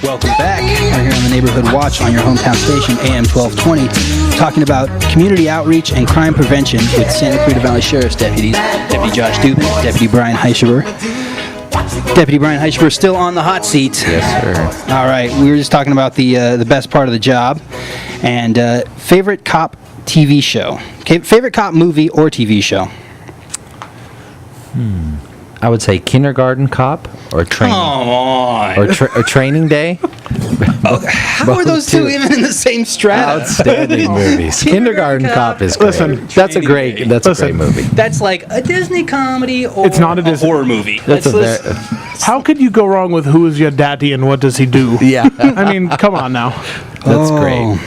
Welcome back. We're here on the Neighborhood Watch on your hometown station, AM 1220, talking about community outreach and crime prevention with Santa Clarita Valley Sheriff's deputies, Deputy Josh Dubin, Deputy Brian Heischer. Deputy Brian Heischer still on the hot seat. Yes, sir. All right, we were just talking about the best part of the job and favorite cop TV show. Okay, favorite cop movie or TV show? I would say Kindergarten Cop or Training. Come on. Or Training Day. How are those two even in the same strata? Outstanding movies. Kindergarten Cop is great. Listen, that's a great movie. That's like a Disney comedy or It's not a Disney horror movie. How could you go wrong with Who Is Your Daddy and What Does He Do? Yeah. I mean, come on now. That's great.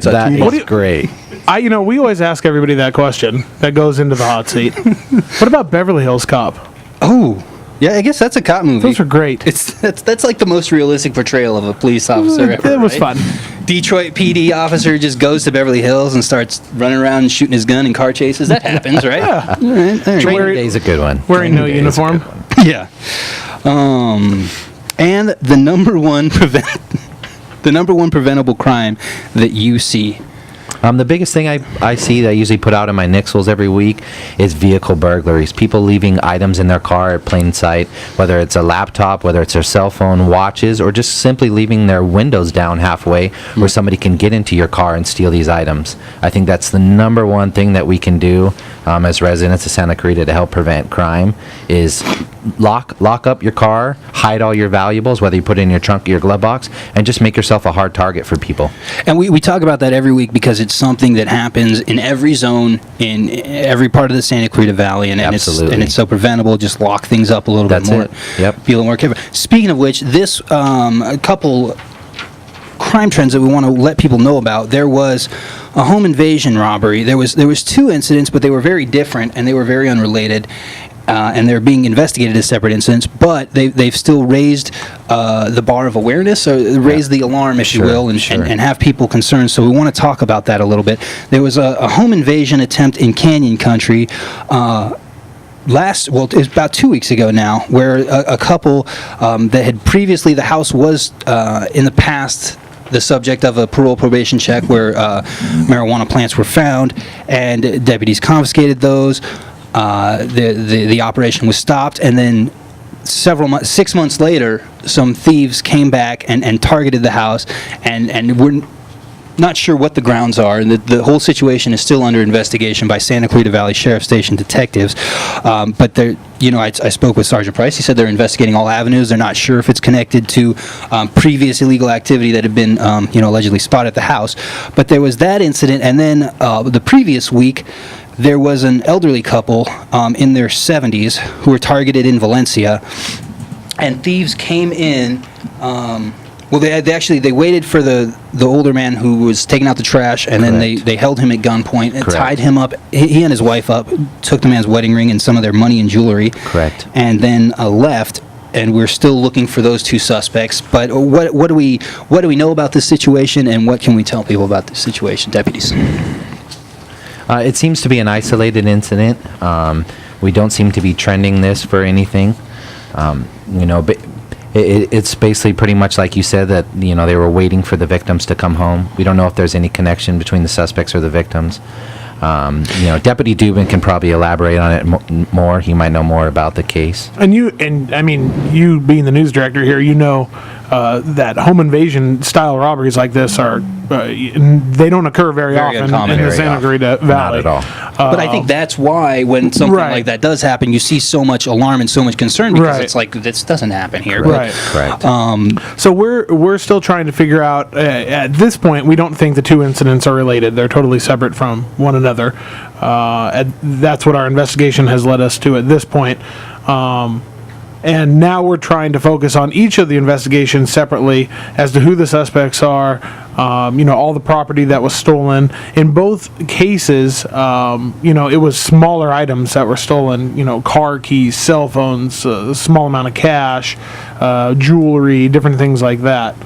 That is great. We always ask everybody that question that goes into the hot seat. What about Beverly Hills Cop? Oh, yeah, I guess that's a cop movie. Those are great. That's like the most realistic portrayal of a police officer ever. It was fun. Detroit PD officer just goes to Beverly Hills and starts running around and shooting his gun in car chases. That happens, right? Yeah. All right. Training Day is a good one. Wearing no uniform. Yeah. And the number one preventable crime that you see. The biggest thing I see that I usually put out in my Nixles every week is vehicle burglaries. People leaving items in their car at plain sight, whether it's a laptop, whether it's their cell phone, watches, or just simply leaving their windows down halfway where somebody can get into your car and steal these items. I think that's the number one thing that we can do as residents of Santa Clarita to help prevent crime is lock up your car, hide all your valuables, whether you put it in your trunk or your glove box, and just make yourself a hard target for people. And we talk about that every week because it's something that happens in every zone, in every part of the Santa Clarita Valley, and it's so preventable. Just lock things up a little bit more. Yep. Be a little more careful. Speaking of which, this a couple crime trends that we want to let people know about. There was a home invasion robbery. There was two incidents, but they were very different and they were very unrelated. And they're being investigated as separate incidents, but they've still raised the bar of awareness, or raised the alarm, if you will, and have people concerned. So we want to talk about that a little bit. There was a home invasion attempt in Canyon Country it was about 2 weeks ago now, where a couple that had previously, the house was in the past the subject of a parole probation check where marijuana plants were found, and deputies confiscated those. The operation was stopped, and then 6 months later, some thieves came back and targeted the house, and we're not sure what the grounds are, and the whole situation is still under investigation by Santa Clarita Valley Sheriff Station detectives. But they're, I spoke with Sergeant Price. He said they're investigating all avenues. They're not sure if it's connected to previous illegal activity that had been, allegedly spotted at the house. But there was that incident, and then the previous week, there was an elderly couple in their 70s who were targeted in Valencia, and thieves came in. They waited for the older man who was taking out the trash, and then they held him at gunpoint and tied him up. He and his wife up, took the man's wedding ring and some of their money and jewelry. Correct. And then left. And we're still looking for those two suspects. But what do we know about this situation, and what can we tell people about this situation, deputies? It seems to be an isolated incident. We don't seem to be trending this for anything. It's basically pretty much like you said, that they were waiting for the victims to come home. We don't know if there's any connection between the suspects or the victims. Deputy Dubin can probably elaborate on it more. He might know more about the case. And you being the news director here, that home invasion style robberies like this are they don't occur very often in the Santa Clarita Valley. Not at all. But I think that's why when something like that does happen, you see so much alarm and so much concern, because it's like, this doesn't happen here. Right. Correct. So we're still trying to figure out, at this point, we don't think the two incidents are related. They're totally separate from one another. That's what our investigation has led us to at this point. And now we're trying to focus on each of the investigations separately as to who the suspects are, all the property that was stolen. In both cases, it was smaller items that were stolen, car keys, cell phones, a small amount of cash, jewelry, different things like that.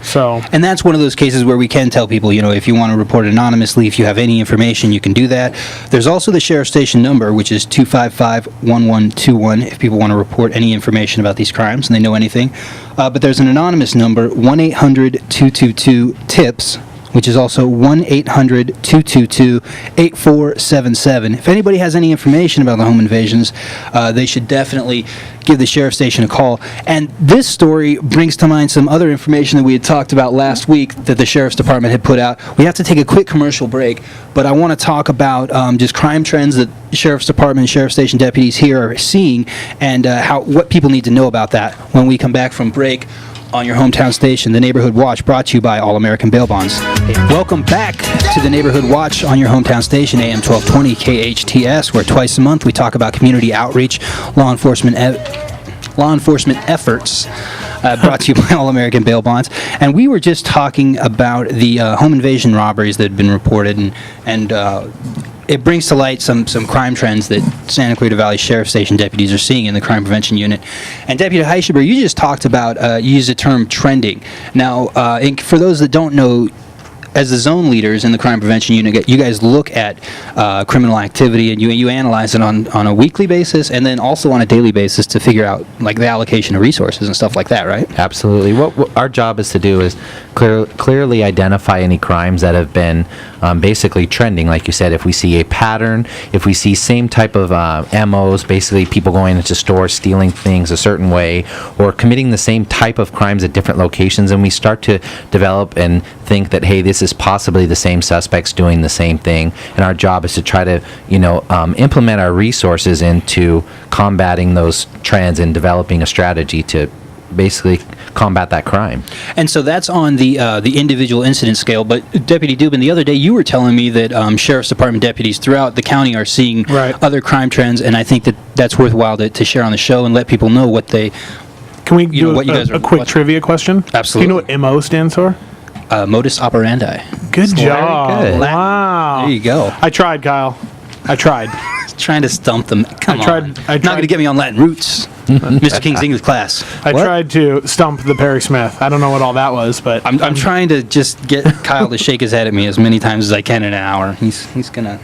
So, And that's one of those cases where we can tell people, if you want to report anonymously, if you have any information, you can do that. There's also the sheriff's station number, which is 255-1121, if people want to report any information about these crimes and they know anything. But there's an anonymous number, 1-800-222-TIPS, which is also 1-800-222-8477. If anybody has any information about the home invasions, they should definitely give the sheriff's station a call. And this story brings to mind some other information that we had talked about last week that the sheriff's department had put out. We have to take a quick commercial break, but I want to talk about just crime trends that the sheriff's department and sheriff's station deputies here are seeing, and what people need to know about that when we come back from break on your hometown station, The Neighborhood Watch, brought to you by All American Bail Bonds. Welcome back to The Neighborhood Watch on your hometown station, AM 1220 KHTS, where twice a month we talk about community outreach, law enforcement efforts, brought to you by All American Bail Bonds. And we were just talking about the home invasion robberies that had been reported, and it brings to light some crime trends that Santa Clarita Valley Sheriff's Station deputies are seeing in the crime prevention unit. And Deputy Heischerber, you just talked about, you used the term trending. Now, for those that don't know, as the zone leaders in the crime prevention unit, you guys look at criminal activity, and you analyze it on a weekly basis and then also on a daily basis to figure out like the allocation of resources and stuff like that, right? Absolutely. What our job is to do is clearly identify any crimes that have been basically trending. Like you said, if we see a pattern, if we see same type of MOs, basically people going into stores, stealing things a certain way, or committing the same type of crimes at different locations, and we start to develop and think that, hey, this is possibly the same suspects doing the same thing, and our job is to try to, implement our resources into combating those trends and developing a strategy to basically combat that crime. And so that's on the individual incident scale. But Deputy Dubin, the other day you were telling me that Sheriff's Department deputies throughout the county are seeing other crime trends, and I think that's worthwhile to share on the show and let people know what they. Can we do a quick trivia question? Absolutely. Do you know what MO stands for? Modus operandi. Good job. Good. Wow. There you go. I tried, Kyle. I tried. Trying to stump them. Come I tried- on. I Not tried- going to get me on Latin roots. Mr. King's English class. I tried to stump the Perry Smith. I don't know what all that was, but I'm trying to just get Kyle to shake his head at me as many times as I can in an hour. He's gonna.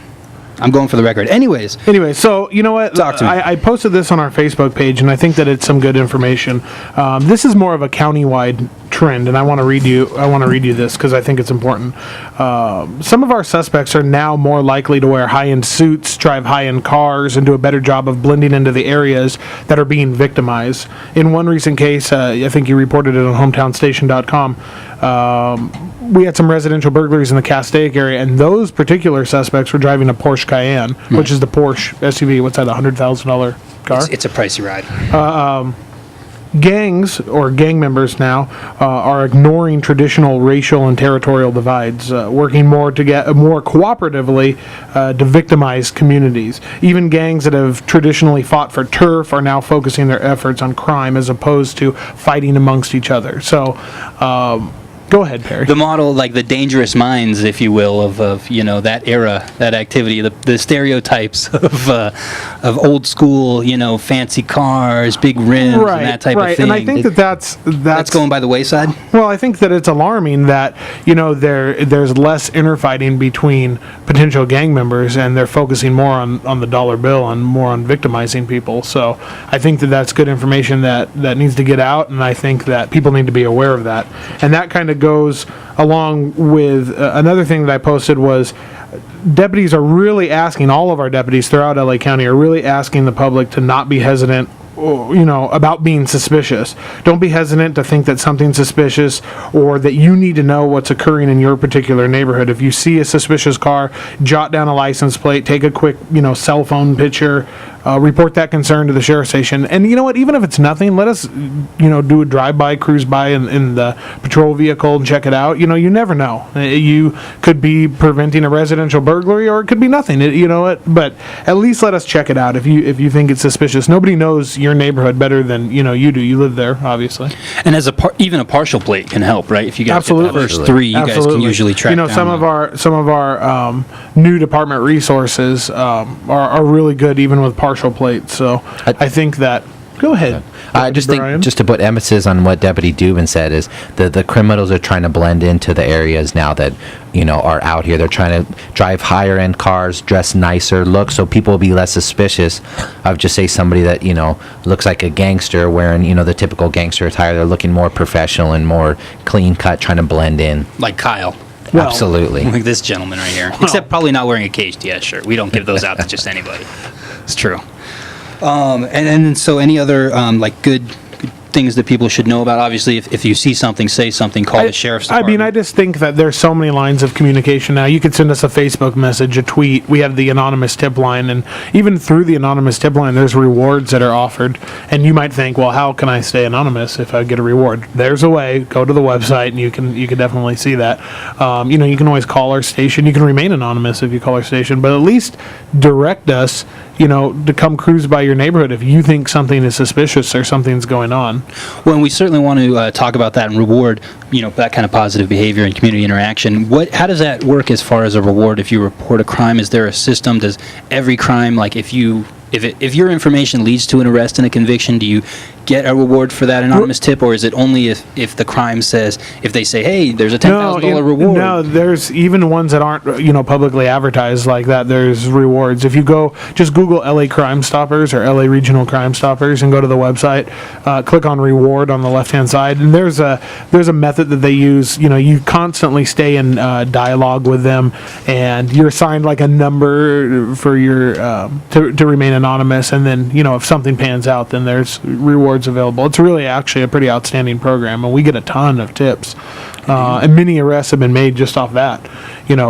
I'm going for the record. Anyway, so you know what? Talk to me. I posted this on our Facebook page, and I think that it's some good information. This is more of a countywide trend, and I want to read you this because I think it's important. Some of our suspects are now more likely to wear high-end suits, drive high-end cars, and do a better job of blending into the areas that are being victimized. In one recent case, I think you reported it on hometownstation.com. We had some residential burglaries in the Castaic area, and those particular suspects were driving a Porsche Cayenne, which is the Porsche SUV. What's that, $100,000 car? it's a pricey ride. Gangs, or gang members now, are ignoring traditional racial and territorial divides, working more cooperatively to victimize communities. Even gangs that have traditionally fought for turf are now focusing their efforts on crime as opposed to fighting amongst each other. So, go ahead, Perry. The model, like the dangerous minds, if you will, of that era, that activity, the stereotypes of old school, fancy cars, big rims, and that type of thing. And I think that's going by the wayside. Well, I think that it's alarming that there's less interfighting between potential gang members, and they're focusing more on the dollar bill and more on victimizing people. So I think that that's good information that needs to get out, and I think that people need to be aware of that. And that kind of goes along with another thing that I posted was deputies are really asking, all of our deputies throughout LA County are really asking the public to not be hesitant about being suspicious. Don't be hesitant to think that something's suspicious or that you need to know what's occurring in your particular neighborhood. If you see a suspicious car, jot down a license plate, take a quick, cell phone picture, report that concern to the sheriff's station. And you know what, even if it's nothing, let us, do a drive-by, cruise by in the patrol vehicle and check it out. You never know. You could be preventing a residential burglary, or it could be nothing. But at least let us check it out if you think it's suspicious. Nobody knows your neighborhood better than you do. You live there, obviously. And as even a partial plate can help, right? If you guys get the first three, you guys can usually track down. Some of our new department resources are really good, even with partial plates. So I think that Go ahead. I just Brian. think, just to put emphasis on what Deputy Dubin said, is the criminals are trying to blend into the areas now that, are out here. They're trying to drive higher end cars, dress nicer, look, so people will be less suspicious of just say somebody that, looks like a gangster wearing, the typical gangster attire. They're looking more professional and more clean cut, trying to blend in. Like Kyle. Well, Absolutely. Like this gentleman right here. Except probably not wearing a KHTS shirt. We don't give those out to just anybody. It's true. And so any other good things that people should know about? Obviously, if you see something, say something, call the sheriff's department. I just think that there's so many lines of communication now. You could send us a Facebook message, a tweet. We have the anonymous tip line, and even through the anonymous tip line, there's rewards that are offered. And you might think, well, how can I stay anonymous if I get a reward? There's a way. Go to the website, and you can definitely see that. You can always call our station. You can remain anonymous if you call our station, but at least direct us, to come cruise by your neighborhood if you think something is suspicious or something's going on. Well, and we certainly want to talk about that and reward, that kind of positive behavior and community interaction. How does that work as far as a reward if you report a crime? Is there a system? Does every crime, if your information leads to an arrest and a conviction, do you get a reward for that anonymous tip, or is it only if the crime says, if they say, hey, there's a $10,000 reward? No, there's even ones that aren't, publicly advertised like that. There's rewards. If you just Google LA Crime Stoppers or LA Regional Crime Stoppers and go to the website, click on reward on the left-hand side, and there's a method that they use. You constantly stay in dialogue with them, and you're assigned a number for your to remain anonymous, and then if something pans out, then there's rewards available. It's really actually a pretty outstanding program, and we get a ton of tips, and many arrests have been made just off that.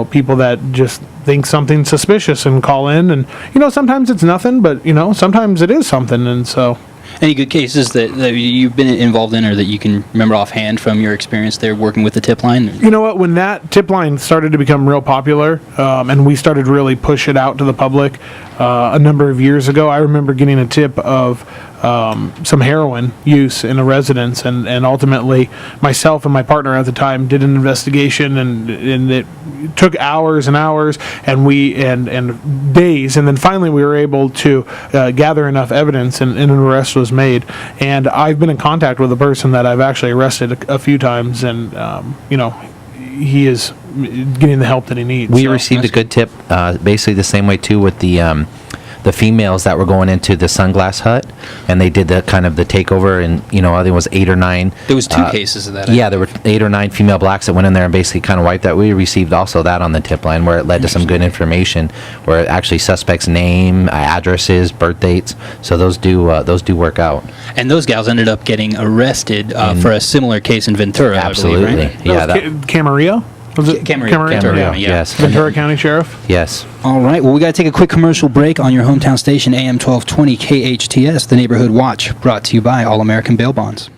People that just think something suspicious and call in, and sometimes it's nothing, but sometimes it is something. And so, any good cases that you've been involved in, or that you can remember offhand from your experience there working with the tip line? You know what? When that tip line started to become real popular, and we started really push it out to the public a number of years ago, I remember getting a tip of some heroin use in a residence, and ultimately myself and my partner at the time did an investigation, and it took hours and hours and days, and then finally we were able to gather enough evidence, and an arrest was made. And I've been in contact with a person that I've actually arrested a few times, and he is getting the help that he needs. We received a good tip, basically the same way too with the females that were going into the Sunglass Hut, and they did the kind of the takeover, and I think it was 8 or 9. There was 2 cases of that. Yeah, there were 8 or 9 female blacks that went in there and basically kind of wiped that. We received also that on the tip line, where it led to some good information, where actually suspects' name, addresses, birth dates. So those do work out. And those gals ended up getting arrested for a similar case in Ventura. Absolutely, I believe, right? yeah. Camarillo? Was it Camarillo. Ventura? Camarillo, yeah. Yes. Ventura County Sheriff? Yes. All right. Well, we got to take a quick commercial break on your hometown station, AM 1220 KHTS, the Neighborhood Watch, brought to you by All American Bail Bonds.